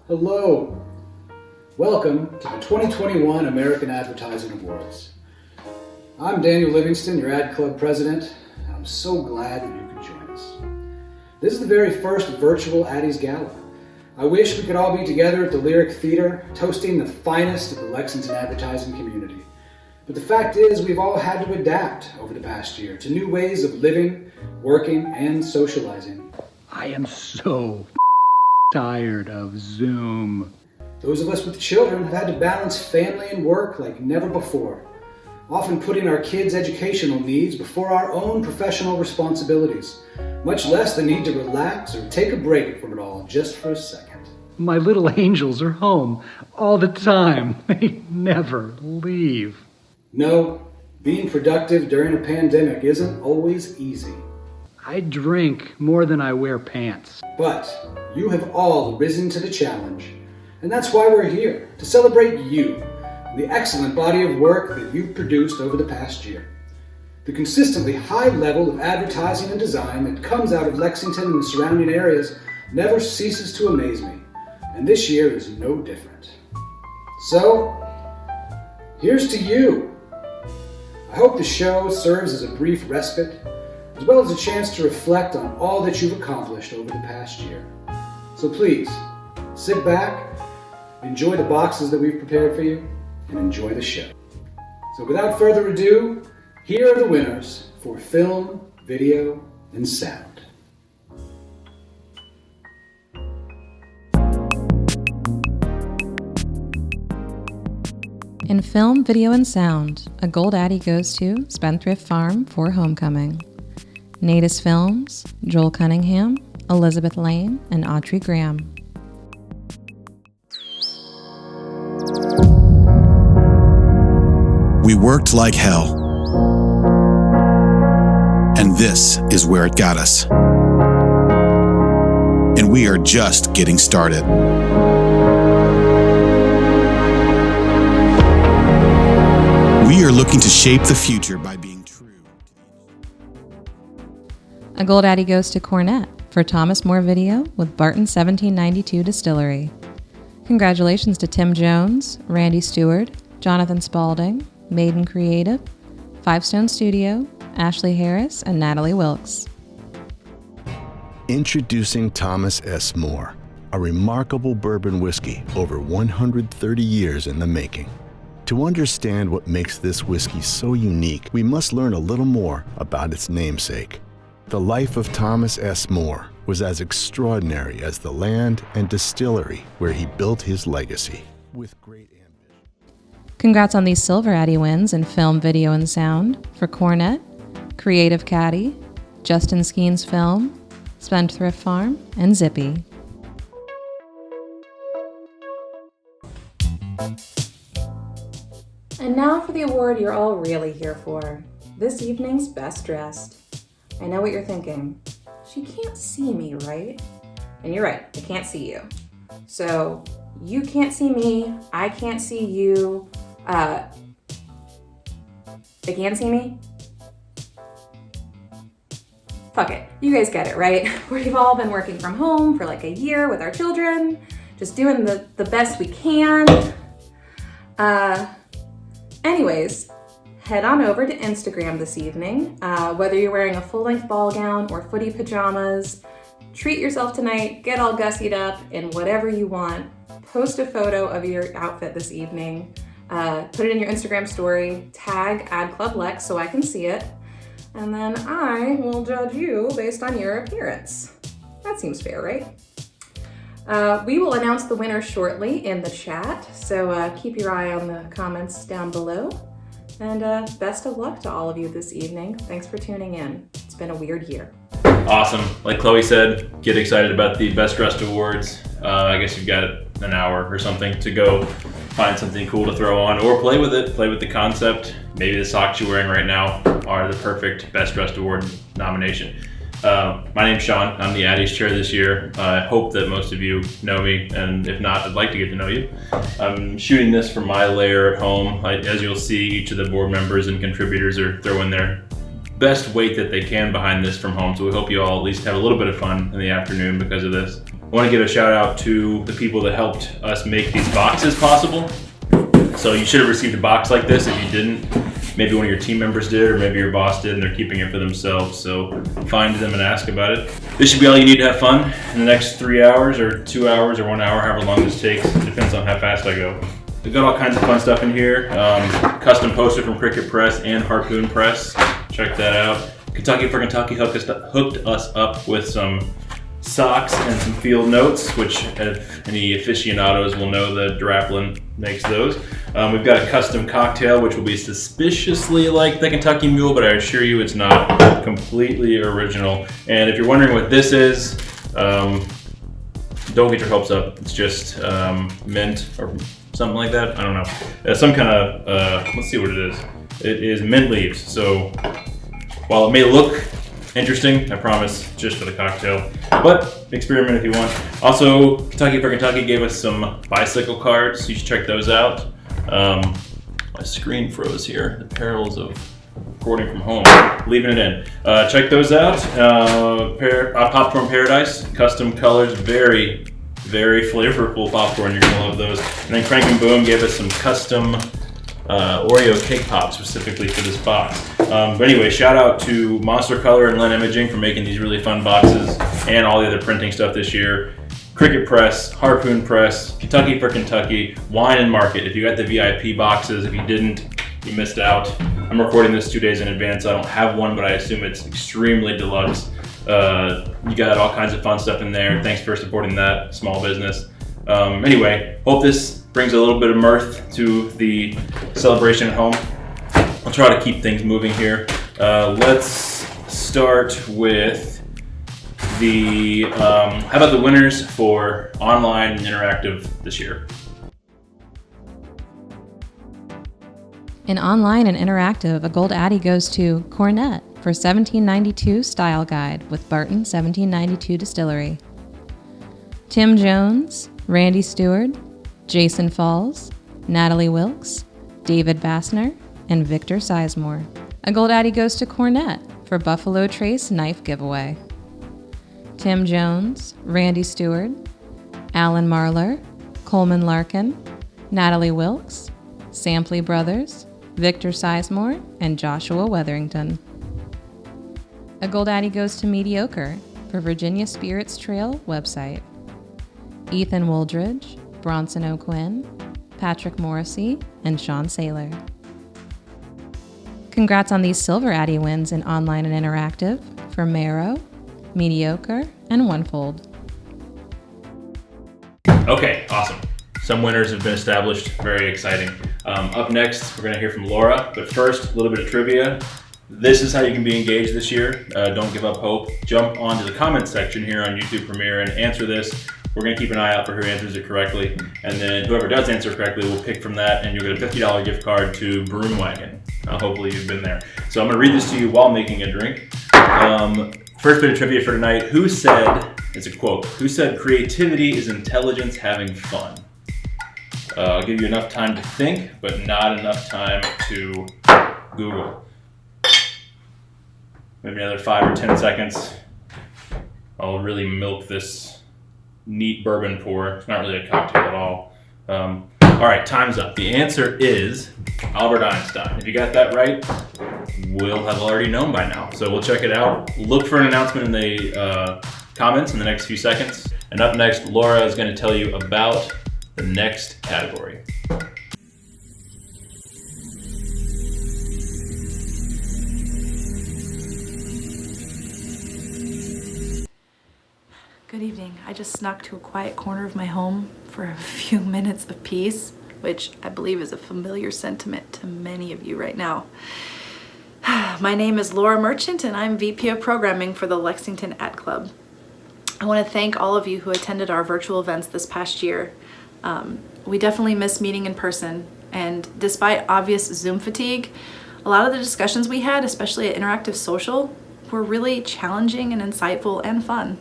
Hello. Welcome to the 2021 American Advertising Awards. I'm Daniel Livingston, your Ad Club president, and I'm so glad that you could join us. This is the very first virtual ADDYs Gala. I wish we could all be together at the Lyric Theater, toasting the finest of the Lexington advertising community. But the fact is, we've all had to adapt over the past year to new ways of living, working, and socializing. I am so tired of Zoom. Those of us with children have had to balance family and work like never before, often putting our kids' educational needs before our own professional responsibilities, much less the need to relax or take a break from it all just for a second. My little angels are home all the time. They never leave. No, being productive during a pandemic isn't always easy. I drink more than I wear pants. But you have all risen to the challenge, and that's why we're here, to celebrate you and the excellent body of work that you've produced over the past year. The consistently high level of advertising and design that comes out of Lexington and the surrounding areas never ceases to amaze me, and this year is no different. So, here's to you. I hope the show serves as a brief respite, as well as a chance to reflect on all that you've accomplished over the past year. So please, sit back, enjoy the boxes that we've prepared for you, and enjoy the show. So without further ado, here are the winners for film, video, and sound. In film, video, and sound, a gold Addy goes to Spendthrift Farm for Homecoming. Natus Films, Joel Cunningham, Elizabeth Lane, and Audrey Graham. We worked like hell. And this is where it got us. And we are just getting started. We are looking to shape the future by being true. A gold Addy goes to Cornett for Thomas More Video with Barton 1792 Distillery. Congratulations to Tim Jones, Randy Stewart, Jonathan Spalding, Maiden Creative, Five Stone Studio, Ashley Harris, and Natalie Wilkes. Introducing Thomas S. More, a remarkable bourbon whiskey over 130 years in the making. To understand what makes this whiskey so unique, we must learn a little more about its namesake. The life of Thomas S. More was as extraordinary as the land and distillery where he built his legacy. With great ambition. Congrats on these Silver Addy wins in film, video, and sound for Cornett, Creative Caddy, Justin Skeen's Film, Spendthrift Farm, and Zippy. And now for the award you're all really here for, this evening's Best Dressed. I know what you're thinking. She can't see me, right? And you're right, I can't see you. So you can't see me, I can't see you. They can see me? Fuck it, you guys get it, right? We've all been working from home for like a year with our children, just doing the best we can. Anyways, head on over to Instagram this evening. Whether you're wearing a full-length ball gown or footy pajamas, treat yourself tonight, get all gussied up in whatever you want. Post a photo of your outfit this evening. Put it in your Instagram story, tag VisitLEX so I can see it. and then I will judge you based on your appearance. That seems fair, right? We will announce the winner shortly in the chat, so keep your eye on the comments down below. And best of luck to all of you this evening. Thanks for tuning in. It's been a weird year. Awesome. Like Chloe said, get excited about the Best Dressed Awards. I guess you've got an hour or something to go find something cool to throw on or play with it, play with the concept. Maybe the socks you're wearing right now are the perfect Best Dressed Award nomination. My name's Sean. I'm the ADDYs chair this year. I hope that most of you know me, and if not, I'd like to get to know you. I'm shooting this from my lair at home. As you'll see, each of the board members and contributors are throwing their best weight that they can behind this from home, so we hope you all at least have a little bit of fun in the afternoon because of this. I want to give a shout out to the people that helped us make these boxes possible. So you should have received a box like this. If you didn't, maybe one of your team members did, or maybe your boss did and they're keeping it for themselves, so find them and ask about it. This should be all you need to have fun in the next 3 hours or 2 hours or 1 hour, however long this takes. It depends on how fast I go. We've got all kinds of fun stuff in here. Custom poster from Cricket Press and Harpoon Press. Check that out. Kentucky for Kentucky hooked us up with some socks and some field notes, which if any aficionados will know that Draplin makes those. We've got a custom cocktail, which will be suspiciously like the Kentucky Mule, but I assure you it's not completely original. And if you're wondering what this is, don't get your hopes up. It's just mint or something like that. I don't know. Some kind of, let's see what it is. It is mint leaves. So while it may look interesting, I promise, just for the cocktail. But experiment if you want. Also, Kentucky for Kentucky gave us some bicycle cards. You should check those out. My screen froze here. The perils of recording from home. Leaving it in. Check those out. Popcorn Paradise, custom colors, very, very flavorful popcorn. You're gonna love those. And then Crank and Boom gave us some custom Oreo cake pop specifically for this box. But anyway, shout out to Monster Color and Lynn Imaging for making these really fun boxes and all the other printing stuff this year. Cricket Press, Harpoon Press, Kentucky for Kentucky, Wine+Market. If you got the VIP boxes, if you didn't, you missed out. I'm recording this 2 days in advance, so I don't have one, but I assume it's extremely deluxe. You got all kinds of fun stuff in there. Thanks for supporting that small business. Anyway, hope this brings a little bit of mirth to the celebration at home. I'll try to keep things moving here. Let's start with the, how about the winners for online and interactive this year? In online and interactive, a gold Addy goes to Cornett for 1792 Style Guide with Barton 1792 Distillery. Tim Jones, Randy Stewart, Jason Falls, Natalie Wilkes, David Bassner, and Victor Sizemore. A gold Addy goes to Cornett for Buffalo Trace Knife Giveaway. Tim Jones, Randy Stewart, Alan Marlar, Coleman Larkin, Natalie Wilkes, Sampley Brothers, Victor Sizemore, and Joshua Weatherington. A gold Addy goes to Mediocre for Virginia Spirits Trail website. Ethan Wooldridge, Bronson O'Quinn, Patrick Morrissey, and Sean Saylor. Congrats on these silver Addy wins in online and interactive for Marrow, Mediocre, and Onefold. Okay, awesome. Some winners have been established, very exciting. Up next, we're gonna hear from Laura, but first, a little bit of trivia. This is how you can be engaged this year. Don't give up hope. Jump onto the comments section here on YouTube Premiere and answer this. We're gonna keep an eye out for who answers it correctly. And then whoever does answer correctly, we'll pick from that and you'll get a $50 gift card to Broom Wagon. Hopefully you've been there. So I'm gonna read this to you while making a drink. First bit of trivia for tonight. Who said, it's a quote, who said creativity is intelligence having fun? I'll give you enough time to think, but not enough time to Google. Maybe another 5 or 10 seconds. I'll really milk this neat bourbon pour. It's not really a cocktail at all. All right, time's up. The answer is Albert Einstein. If you got that right, we'll have already known by now. So we'll check it out. Look for an announcement in the comments in the next few seconds. And up next, Laura is going to tell you about the next category. Good evening. I just snuck to a quiet corner of my home for a few minutes of peace, which I believe is a familiar sentiment to many of you right now. My name is Laura Merchant and I'm VP of Programming for the Lexington Ad Club. I want to thank all of you who attended our virtual events this past year. We definitely miss meeting in person, and despite obvious Zoom fatigue, a lot of the discussions we had, especially at Interactive Social, were really challenging and insightful and fun.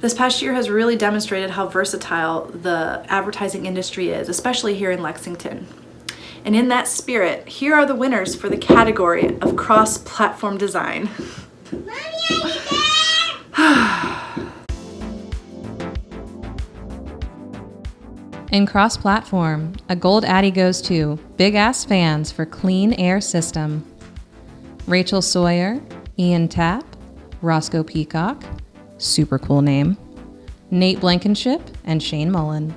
This past year has really demonstrated how versatile the advertising industry is, especially here in Lexington. And in that spirit, here are the winners for the category of cross-platform design. In cross-platform, a gold Addy goes to Big Ass Fans for Clean Air System, Rachel Sawyer, Ian Tapp, Roscoe Peacock, super cool name, Nate Blankenship, and Shane Mullen.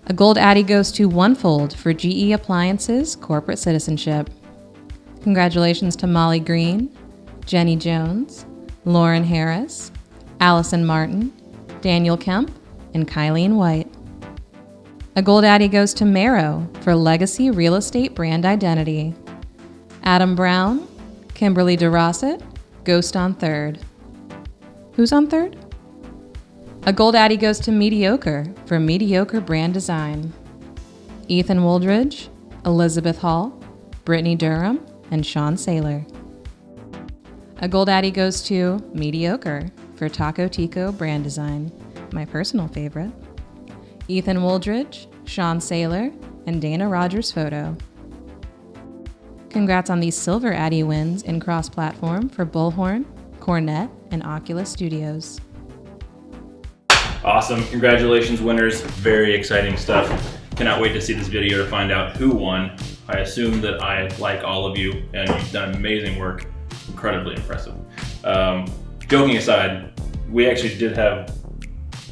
A gold Addy goes to Onefold for GE Appliances Corporate Citizenship. Congratulations to Molly Green, Jenny Jones, Lauren Harris, Allison Martin, Daniel Kemp, and Kylene White. A gold Addy goes to Marrow for Legacy Real Estate Brand Identity. Adam Brown, Kimberly DeRosset, Ghost on third. Who's on third? A gold Addy goes to Mediocre for Mediocre Brand Design. Ethan Woldridge, Elizabeth Hall, Brittany Durham, and Sean Saylor. A gold Addy goes to Mediocre for Taco Tico Brand Design, my personal favorite. Ethan Woldridge, Sean Saylor, and Dana Rogers Photo. Congrats on these silver Addy wins in cross-platform for Bullhorn, Cornett, and Oculus Studios. Awesome. Congratulations, winners. Very exciting stuff. Cannot wait to see this video to find out who won. I assume that I like all of you and you've done amazing work. Incredibly impressive. Joking aside, we actually did have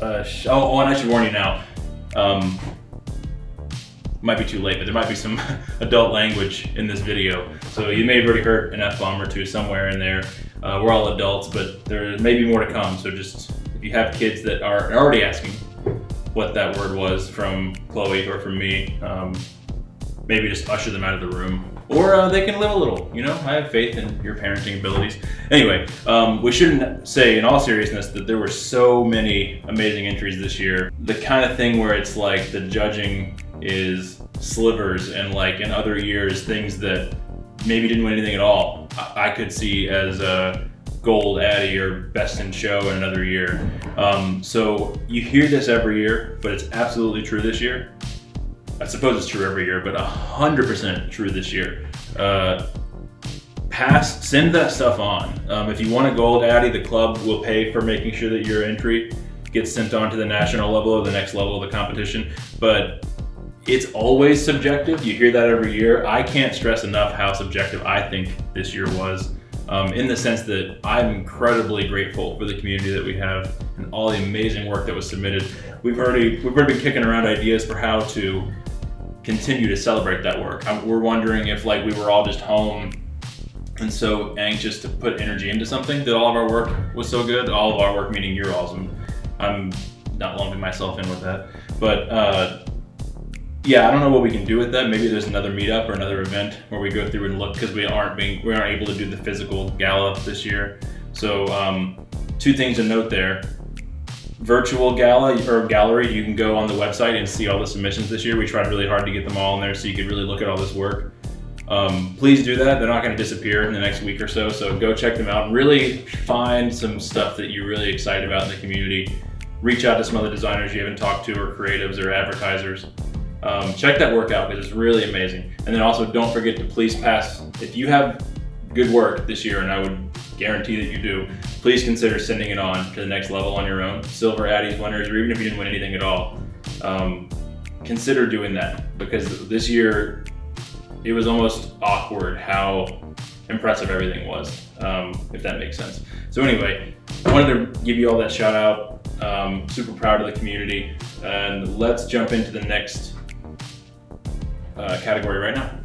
and I should warn you now, might be too late, but there might be some adult language in this video. So you may have already heard an F-bomb or two somewhere in there. We're all adults, but there may be more to come. So just, if you have kids that are already asking what that word was from Chloe or from me, maybe just usher them out of the room. Or they can live a little, you know? I have faith in your parenting abilities. Anyway, we shouldn't say in all seriousness that there were so many amazing entries this year. The kind of thing where it's like the judging is slivers, and like in other years, things that maybe didn't win anything at all, I could see as a gold Addy or best in show in another year. So you hear this every year, but it's absolutely true this year. I suppose it's true every year, but 100% true this year. Send that stuff on. If you want a gold Addy, the club will pay for making sure that your entry gets sent on to the national level or the next level of the competition. But it's always subjective. You hear that every year. I can't stress enough how subjective I think this year was, in the sense that I'm incredibly grateful for the community that we have and all the amazing work that was submitted. We've already been kicking around ideas for how to continue to celebrate that work. We're wondering if like we were all just home and so anxious to put energy into something that all of our work was so good. All of our work meaning your all's. I'm not lumping myself in with that. But yeah, I don't know what we can do with that. Maybe there's another meetup or another event where we go through and look, because we aren't able to do the physical gala this year. So two things to note there. Virtual gala or gallery, you can go on the website and see all the submissions this year. We tried really hard to get them all in there so you could really look at all this work. Please do that. They're not going to disappear in the next week or so. So go check them out. Really find some stuff that you're really excited about in the community. Reach out to some other designers you haven't talked to, or creatives or advertisers. Check that work out because it's really amazing. And then also don't forget to please pass, if you have good work this year, and I would guarantee that you do, please consider sending it on to the next level on your own. Silver Addies winners, or even if you didn't win anything at all, consider doing that, because this year it was almost awkward how impressive everything was, if that makes sense. So anyway, I wanted to give you all that shout out. Super proud of the community, and let's jump into the next category right now.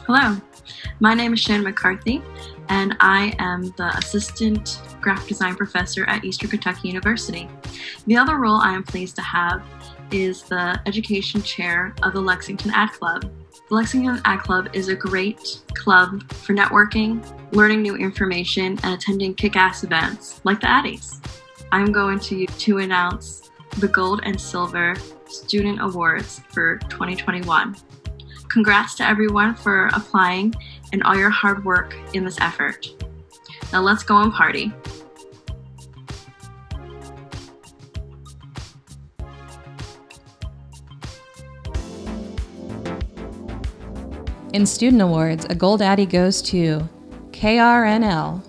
Hello, my name is Shannon McCarthy, and I am the Assistant Graphic Design Professor at Eastern Kentucky University. The other role I am pleased to have is the Education Chair of the Lexington Ad Club. The Lexington Ad Club is a great club for networking, learning new information, and attending kick-ass events like the ADDYs. I'm going to announce the Gold and Silver Student Awards for 2021. Congrats to everyone for applying and all your hard work in this effort. Now let's go and party. In Student Awards, a Gold Addy goes to KRNL.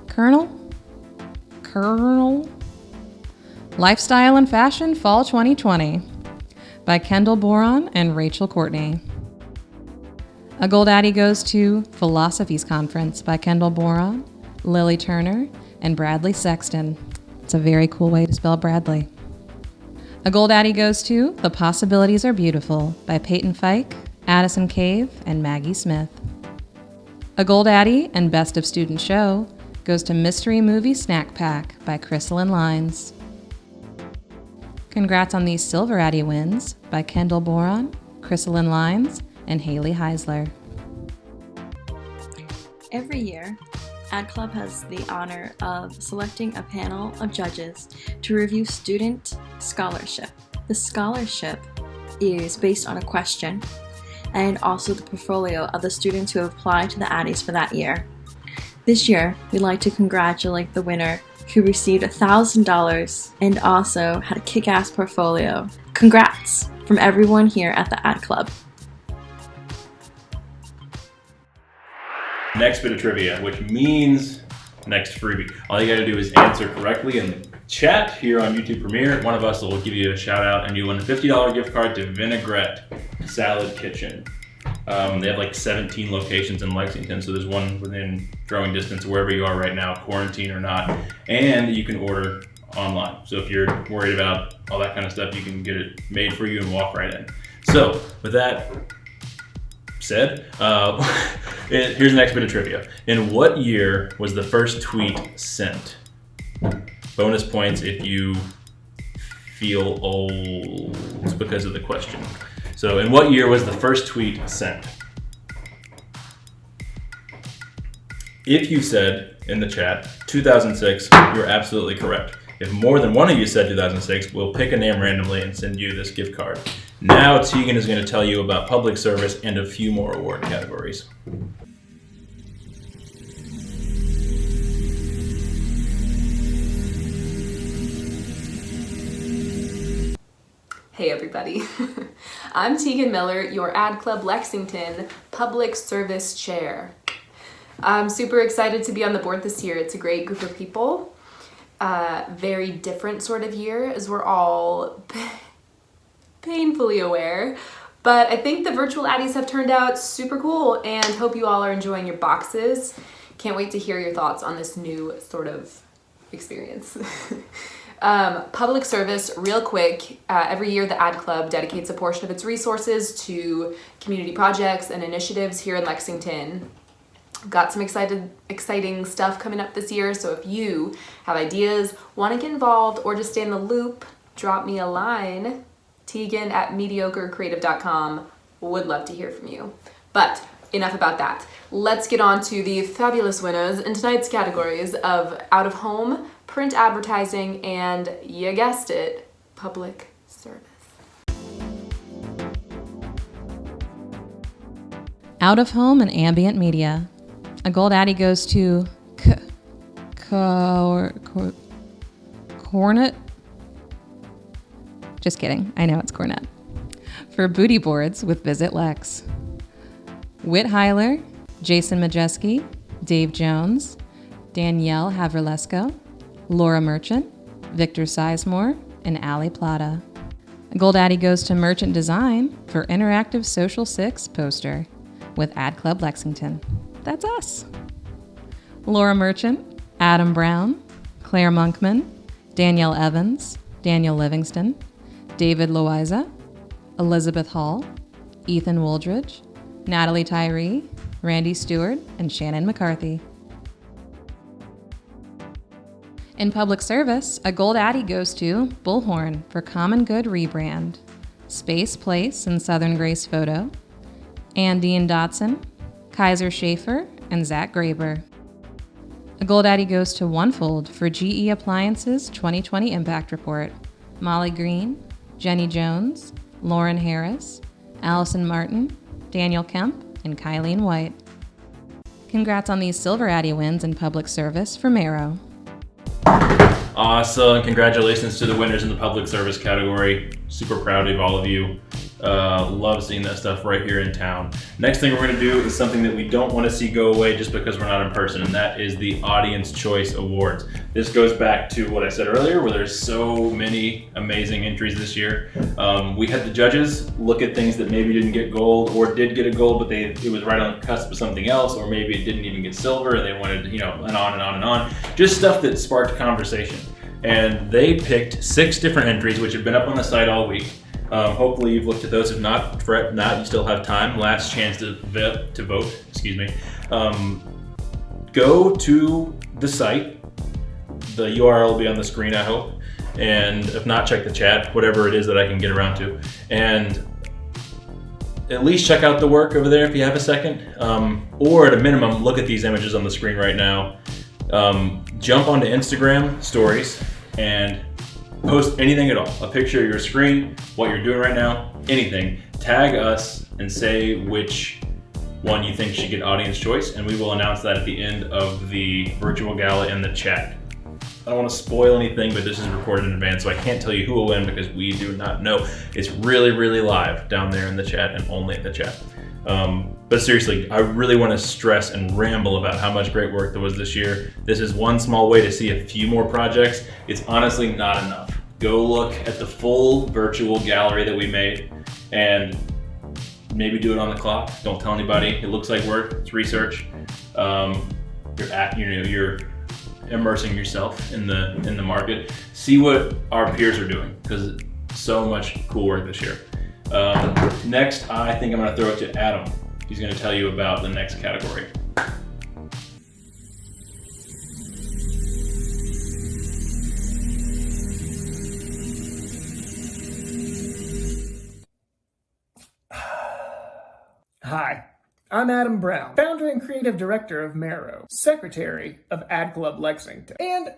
Colonel? Lifestyle and Fashion Fall 2020 by Kendall, Boron, and Rachel Courtney. A Gold Addy goes to Philosophies Conference by Kendall Boron, Lily Turner, and Bradley Sexton. It's a very cool way to spell Bradley. A Gold Addy goes to The Possibilities Are Beautiful by Peyton Fike, Addison Cave, and Maggie Smith. A Gold Addy and Best of Student Show goes to Mystery Movie Snack Pack by Crystalline Lines. Congrats on these Silver Addy wins by Kendall Boron, Crystalline Lines, and Haley Heisler. Every year, Ad Club has the honor of selecting a panel of judges to review student scholarship. The scholarship is based on a question and also the portfolio of the students who have applied to the ADDYs for that year. This year, we'd like to congratulate the winner who received $1,000 and also had a kick-ass portfolio. Congrats from everyone here at the Ad Club. Next bit of trivia, which means next freebie. All you gotta do is answer correctly in the chat here on YouTube Premiere. One of us will give you a shout out and you win a $50 gift card to Vinaigrette Salad Kitchen. They have like 17 locations in Lexington, so there's one within throwing distance wherever you are right now, quarantine or not, and you can order online. So if you're worried about all that kind of stuff, you can get it made for you and walk right in. So with that said, here's the next bit of trivia. In what year was the first tweet sent? Bonus points if you feel old because of the question. So in what year was the first tweet sent? If you said in the chat 2006, you're absolutely correct. If more than one of you said 2006, we'll pick a name randomly and send you this gift card. Now Tegan is going to tell you about public service and a few more award categories. Hey everybody, I'm Tegan Miller, your Ad Club Lexington Public Service Chair. I'm super excited to be on the board this year. It's a great group of people. Very different sort of year as we're all painfully aware, but I think the virtual ADDYs have turned out super cool and hope you all are enjoying your boxes. Can't wait to hear your thoughts on this new sort of experience. Public service, real quick, every year the Ad Club dedicates a portion of its resources to community projects and initiatives here in Lexington. Got some exciting stuff coming up this year, so if you have ideas, want to get involved, or just stay in the loop, drop me a line, Tegan@mediocrecreative.com. Would love to hear from you. But enough about that. Let's get on to the fabulous winners in tonight's categories of out-of-home, print advertising, and, you guessed it, public service. Out-of-home and ambient media. A Gold Addy goes to Cornett. Just kidding, I know it's Cornett. For booty boards with VisitLEX. Whit Heiler, Jason Majeski, Dave Jones, Danielle Haverlesko, Laura Merchant, Victor Sizemore, and Allie Plata. A Gold Addy goes to Merchant Design for Interactive Social 6 poster with Ad Club Lexington. That's us. Laura Merchant, Adam Brown, Claire Monkman, Danielle Evans, Daniel Livingston, David Loiza, Elizabeth Hall, Ethan Wooldridge, Natalie Tyree, Randy Stewart, and Shannon McCarthy. In public service, a gold Addy goes to Bullhorn for Common Good rebrand, Space Place and Southern Grace Photo, Ann Dean Dotson, Kaiser Schaefer, and Zach Graber. A gold Addy goes to Onefold for GE Appliances 2020 Impact Report, Molly Green, Jenny Jones, Lauren Harris, Allison Martin, Daniel Kemp, and Kylene White. Congrats on these silver Addy wins in public service for Marrow. Awesome. Congratulations to the winners in the public service category. Super proud of all of you. Love seeing that stuff right here in town. Next thing we're going to do is something that we don't want to see go away just because we're not in person, and that is the Audience Choice Awards. This goes back to what I said earlier, where there's so many amazing entries this year. We had the judges look at things that maybe didn't get gold or did get a gold, but it was right on the cusp of something else, or maybe it didn't even get silver and they wanted, and on and on and on. Just stuff that sparked conversation. And they picked 6 different entries, which have been up on the site all week. Hopefully you've looked at those. If not, fret not, you still have time. Last chance to vote, excuse me. Go to the site. The URL will be on the screen, I hope. And if not, check the chat, whatever it is that I can get around to. And at least check out the work over there if you have a second. Or at a minimum, look at these images on the screen right now. Jump onto Instagram stories and post anything at all. A picture of your screen, what you're doing right now, anything. Tag us and say which one you think should get audience choice, and we will announce that at the end of the virtual gala in the chat. I don't want to spoil anything, but this is recorded in advance, so I can't tell you who will win because we do not know. It's really, really live down there in the chat and only in the chat. But seriously, I really want to stress and ramble about how much great work there was this year. This is one small way to see a few more projects. It's honestly not enough. Go look at the full virtual gallery that we made and maybe do it on the clock. Don't tell anybody. It looks like work. It's research. You're immersing yourself in the market. See what our peers are doing because so much cool work this year. Next, I think I'm going to throw it to Adam. He's going to tell you about the next category. Hi, I'm Adam Brown, founder and creative director of Marrow, secretary of Ad Club Lexington, and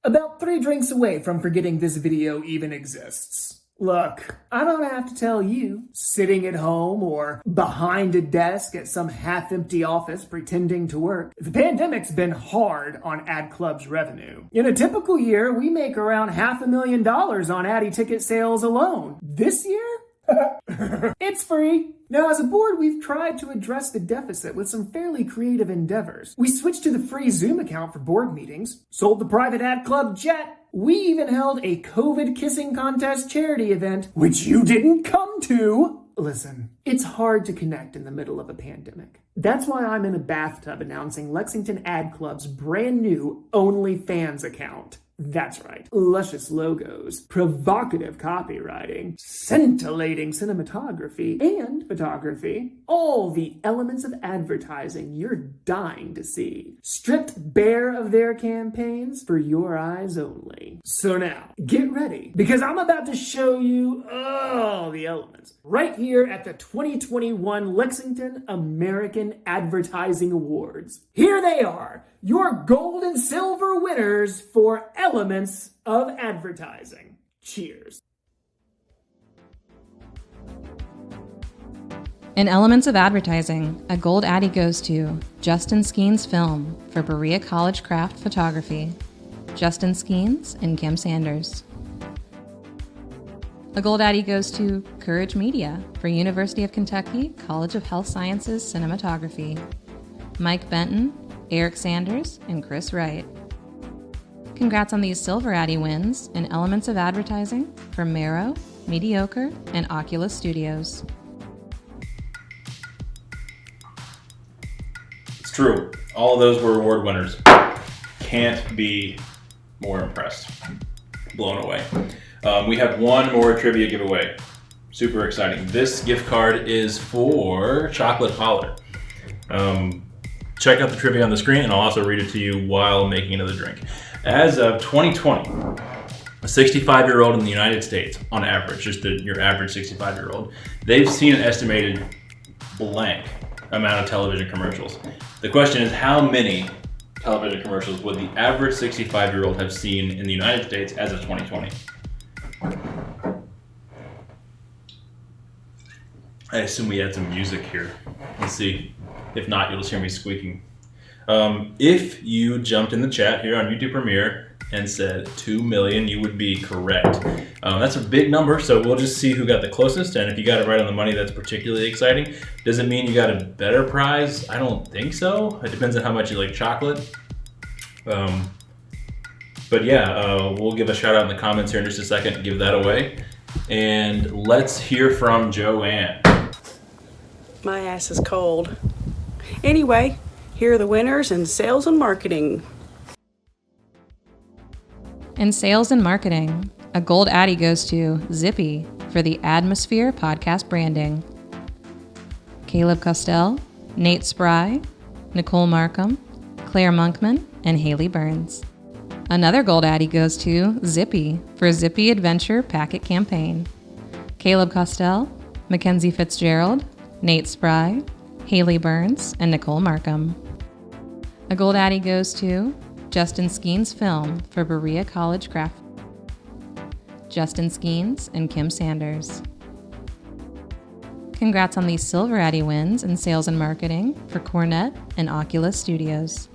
about 3 drinks away from forgetting this video even exists. Look, I don't have to tell you, sitting at home or behind a desk at some half-empty office pretending to work, the pandemic's been hard on Ad Club's revenue. In a typical year, we make around $500,000 on Addy ticket sales alone. This year? It's free. Now, as a board, we've tried to address the deficit with some fairly creative endeavors. We switched to the free Zoom account for board meetings, sold the private Ad Club jet. We even held a COVID kissing contest charity event, which you didn't come to. Listen, it's hard to connect in the middle of a pandemic. That's why I'm in a bathtub announcing Lexington Ad Club's brand new OnlyFans account. That's right. Luscious logos, provocative copywriting, scintillating cinematography and photography. All the elements of advertising you're dying to see. Stripped bare of their campaigns for your eyes only. So now, get ready, because I'm about to show you all the elements right here at the 2021 Lexington American Advertising Awards. Here they are. Your gold and silver winners for elements of advertising. Cheers. In Elements of Advertising, a gold Addy goes to Justin Skeens Film for Berea College Craft Photography, Justin Skeens and Kim Sanders. A gold Addy goes to Courage Media for University of Kentucky College of Health Sciences Cinematography, Mike Benton, Eric Sanders, and Chris Wright. Congrats on these silver Addy wins in Elements of Advertising for Marrow, Mediocre, and Oculus Studios. It's true. All of those were award winners. Can't be more impressed. Blown away. We have one more trivia giveaway. super exciting. This gift card is for Chocolate Holler. Check out the trivia on the screen, and I'll also read it to you while making another drink. As of 2020, a 65-year-old in the United States, on average, just your average 65-year-old, they've seen an estimated blank amount of television commercials. The question is, how many television commercials would the average 65-year-old have seen in the United States as of 2020? I assume we had some music here. Let's see. If not, you'll just hear me squeaking. If you jumped in the chat here on YouTube Premiere and said 2 million, you would be correct. That's a big number, so we'll just see who got the closest, and if you got it right on the money, that's particularly exciting. Does it mean you got a better prize? I don't think so. It depends on how much you like chocolate. But yeah, we'll give a shout out in the comments here in just a second to give that away. And let's hear from Joanne. My ass is cold. Anyway, here are the winners in sales and marketing. In sales and marketing, a gold Addy goes to Zippy for the Atmosphere podcast branding. Caleb Costell, Nate Spry, Nicole Markham, Claire Monkman, and Haley Burns. Another gold Addy goes to Zippy for Zippy Adventure Packet Campaign. Caleb Costell, Mackenzie Fitzgerald, Nate Spry, Haley Burns, and Nicole Markham. A gold Addy goes to Justin Skeens Film for Berea College Craft. Justin Skeens and Kim Sanders. Congrats on these silver Addy wins in sales and marketing for Cornett and Oculus Studios.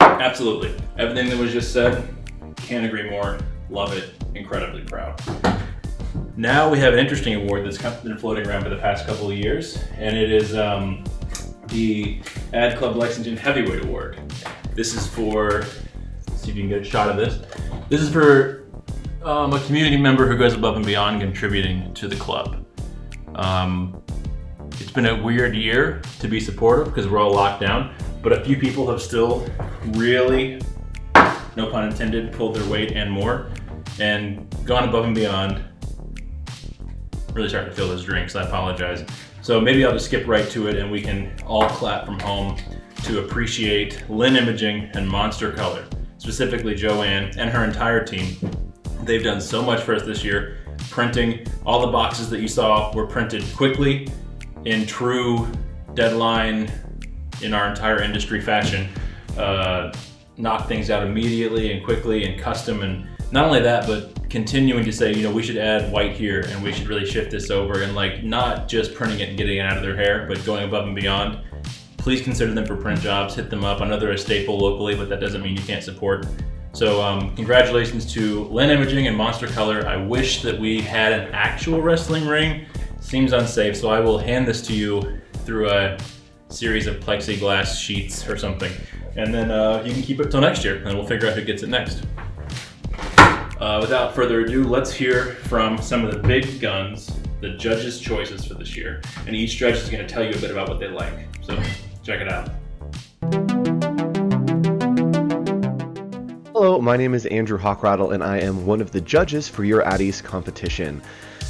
Absolutely. Everything that was just said, can't agree more. Love it. Incredibly proud. Now we have an interesting award that's been floating around for the past couple of years, and it is the Ad Club Lexington Heavyweight Award. This is for, let's see if you can get a shot of this. This is for a community member who goes above and beyond contributing to the club. It's been a weird year to be supportive because we're all locked down, but a few people have still really, no pun intended, pulled their weight and more, and gone above and beyond. Really starting to feel those drinks, I apologize. So maybe I'll just skip right to it and we can all clap from home to appreciate Lynn Imaging and Monster Color, specifically Joanne and her entire team. They've done so much for us this year. Printing, all the boxes that you saw were printed quickly in true deadline in our entire industry fashion. Knock things out immediately and quickly and custom, and not only that, but continuing to say, you know, we should add white here and we should really shift this over, and like not just printing it and getting it out of their hair, but going above and beyond. Please consider them for print jobs, hit them up. I know they're a staple locally, but that doesn't mean you can't support. So congratulations to Lynn Imaging and Monster Color. I wish that we had an actual wrestling ring. Seems unsafe, so I will hand this to you through a series of plexiglass sheets or something. And then you can keep it till next year, and we'll figure out who gets it next. Without further ado, let's hear from some of the big guns, the judges' choices for this year. And each judge is going to tell you a bit about what they like. So check it out. Hello, my name is Andrew Hockrattle, and I am one of the judges for your Addies competition.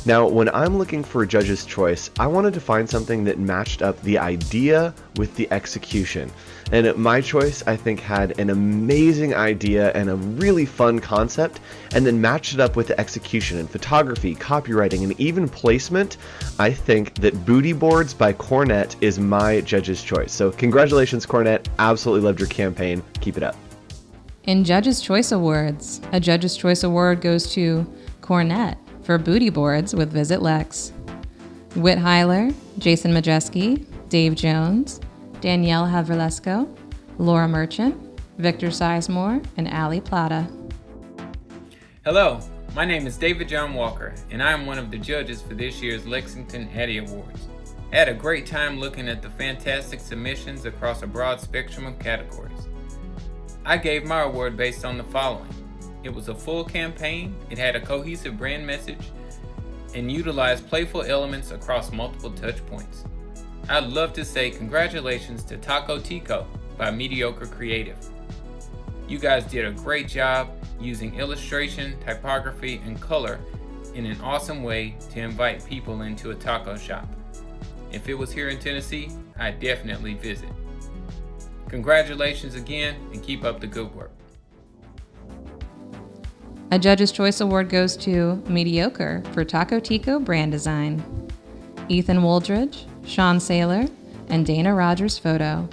Now, when I'm looking for a judge's choice, I wanted to find something that matched up the idea with the execution. And my choice, I think, had an amazing idea and a really fun concept, and then matched it up with the execution and photography, copywriting, and even placement. I think that Booty Boards by Cornett is my judge's choice. So congratulations, Cornett. Absolutely loved your campaign. Keep it up. In Judge's Choice Awards, a Judge's Choice Award goes to Cornett for Booty Boards with VisitLEX. Whit Heiler, Jason Majeski, Dave Jones, Danielle Havrlesko, Laura Merchant, Victor Sizemore, and Ali Plata. Hello, my name is David John Walker, and I am one of the judges for this year's Lexington Addy Awards. I had a great time looking at the fantastic submissions across a broad spectrum of categories. I gave my award based on the following. It was a full campaign, it had a cohesive brand message, and utilized playful elements across multiple touch points. I'd love to say congratulations to Taco Tico by Mediocre Creative. You guys did a great job using illustration, typography, and color in an awesome way to invite people into a taco shop. If it was here in Tennessee, I'd definitely visit. Congratulations again, and keep up the good work. A Judge's Choice Award goes to Mediocre for Taco Tico brand design. Ethan Woldridge, Sean Saylor, and Dana Rogers photo.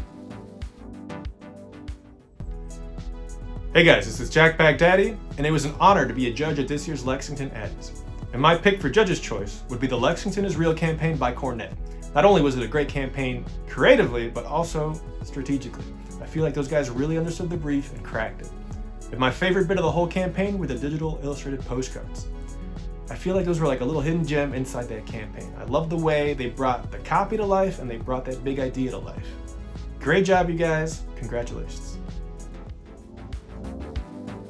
Hey guys, this is Jack Baghdadi, and it was an honor to be a judge at this year's Lexington ADDYs. And my pick for Judge's Choice would be the Lexington is Real campaign by Cornett. Not only was it a great campaign creatively, but also strategically. I feel like those guys really understood the brief and cracked it. And my favorite bit of the whole campaign were the digital illustrated postcards. I feel like those were like a little hidden gem inside that campaign. I love the way they brought the copy to life and they brought that big idea to life. Great job, you guys. Congratulations.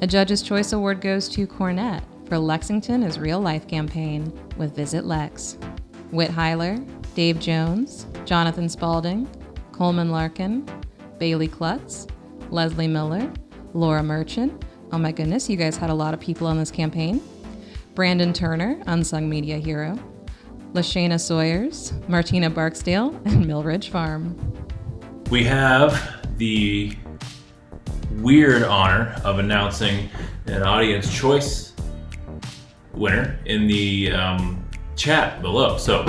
A Judge's Choice Award goes to Cornett for Lexington is Real Life campaign with VisitLEX. Whit Heiler, Dave Jones, Jonathan Spaulding, Coleman Larkin, Bailey Klutz, Leslie Miller, Laura Merchant. Oh my goodness, you guys had a lot of people on this campaign. Brandon Turner, unsung media hero. Lashana Sawyers, Martina Barksdale, and Millridge Farm. We have the weird honor of announcing an audience choice winner in the chat below. So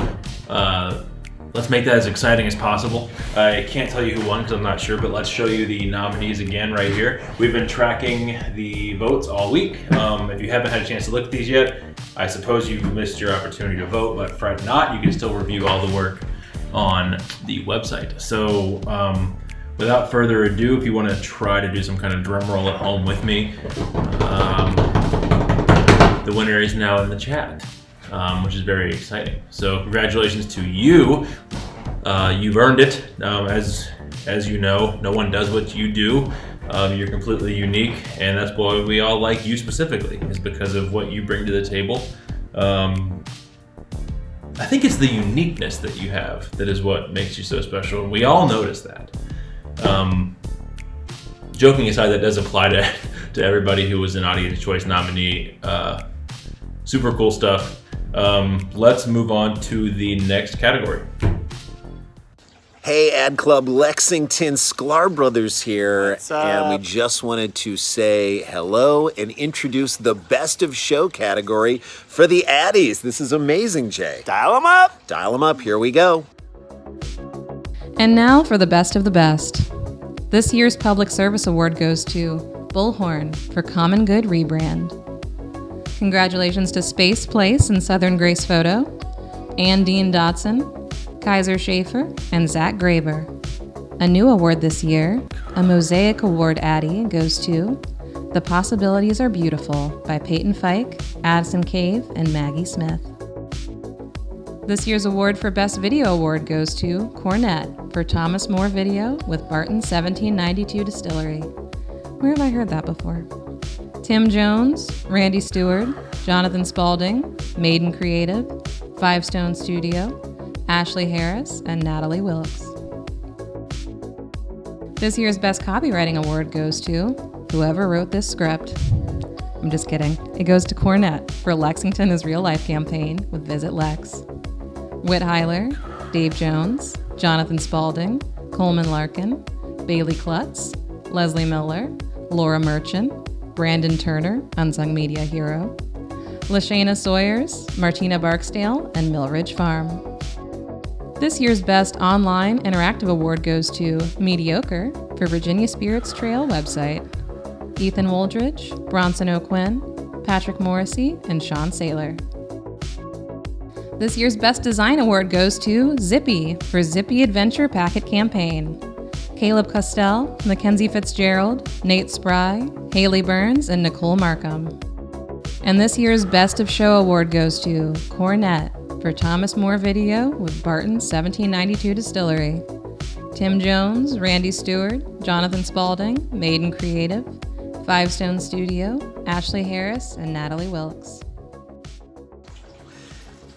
let's make that as exciting as possible. I can't tell you who won because I'm not sure, but let's show you the nominees again right here. We've been tracking the votes all week. If you haven't had a chance to look at these yet, I suppose you missed your opportunity to vote, but fret not, you can still review all the work on the website. So without further ado, if you want to try to do some kind of drum roll at home with me, the winner is now in the chat. Which is very exciting. So congratulations to you. You've earned it. As you know, no one does what you do. You're completely unique, and that's why we all like you specifically, is because of what you bring to the table. I think it's the uniqueness that you have that is what makes you so special, and we all notice that. Joking aside, that does apply to everybody who was an Audience Choice nominee. Super cool stuff. Let's move on to the next category. Hey, Ad Club Lexington, Sklar Brothers here. What's up? And we just wanted to say hello and introduce the Best of Show category for the ADDYs. This is amazing, Jay. Dial them up. Dial them up. Here we go. And now for the best of the best. This year's Public Service Award goes to Bullhorn for Common Good Rebrand. Congratulations to Space Place and Southern Grace Photo, Ann Dean Dotson, Kaiser Schaefer, and Zach Graber. A new award this year, a Mosaic Award Addy, goes to The Possibilities Are Beautiful by Peyton Fike, Addison Cave, and Maggie Smith. This year's award for Best Video Award goes to Cornett for Thomas More Video with Barton 1792 Distillery. Where have I heard that before? Tim Jones, Randy Stewart, Jonathan Spaulding, Maiden Creative, Five Stone Studio, Ashley Harris, and Natalie Wilkes. This year's Best Copywriting Award goes to whoever wrote this script. I'm just kidding. It goes to Cornett for Lexington is Real Life campaign with VisitLEX. Whit Heiler, Dave Jones, Jonathan Spaulding, Coleman Larkin, Bailey Klutz, Leslie Miller, Laura Merchant, Brandon Turner, unsung media hero, Lashana Sawyers, Martina Barksdale, and Millridge Farm. This year's Best Online Interactive Award goes to Mediocre for Virginia Spirits Trail website. Ethan Woldridge, Bronson O'Quinn, Patrick Morrissey, and Sean Saylor. This year's Best Design Award goes to Zippy for Zippy Adventure Packet Campaign. Caleb Costell, Mackenzie Fitzgerald, Nate Spry, Haley Burns, and Nicole Markham. And this year's Best of Show Award goes to Cornett for Thomas More Video with Barton 1792 Distillery. Tim Jones, Randy Stewart, Jonathan Spaulding, Maiden Creative, Five Stone Studio, Ashley Harris, and Natalie Wilkes.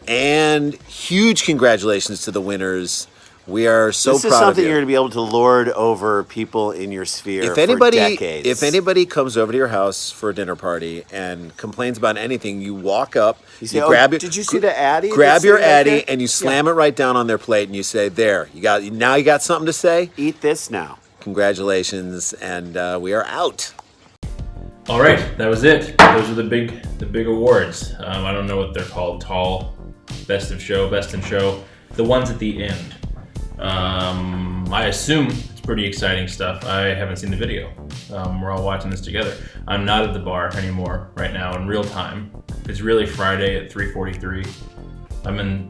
And huge congratulations to the winners. We are so proud of you. This is something you're going to be able to lord over people in your sphere for decades. If anybody comes over to your house for a dinner party and complains about anything, you walk up, you say, did you see the Addy? Grab your Addy and you slam it right down on their plate and you say, there, you got something to say? Eat this now. Congratulations, and we are out. All right, that was it. Those are the big awards. I don't know what they're called. Tall, best in show, the ones at the end. I assume it's pretty exciting stuff. I haven't seen the video. We're all watching this together. I'm not at the bar anymore right now in real time. It's really Friday at 3:43. I'm in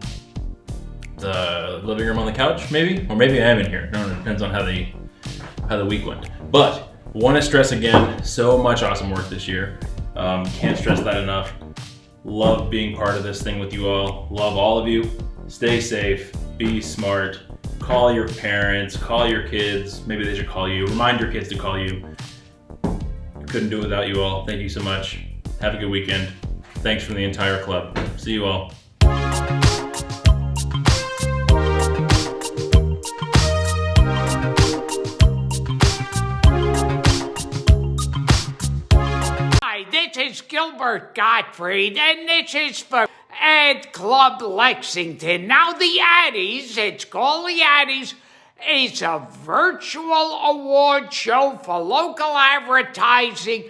the living room on the couch, maybe? Or maybe I am in here. No, it depends on how the week went. But want to stress again, so much awesome work this year. Can't stress that enough. Love being part of this thing with you all. Love all of you. Stay safe. Be smart. Call your parents. Call your kids. Maybe they should call you. Remind your kids to call you. Couldn't do it without you all. Thank you so much. Have a good weekend. Thanks from the entire club. See you all. This is Gilbert Gottfried, and this is for Ad Club Lexington. Now, the Addies, it's called the Addies, is a virtual award show for local advertising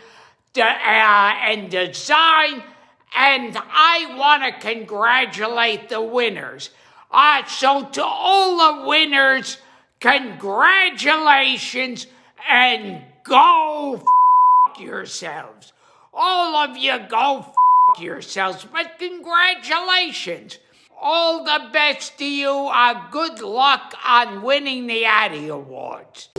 and design, and I want to congratulate the winners. So to all the winners, congratulations, and go f*** yourselves. All of you go f*** yourselves, but congratulations. All the best to you. Good luck on winning the Addy Awards.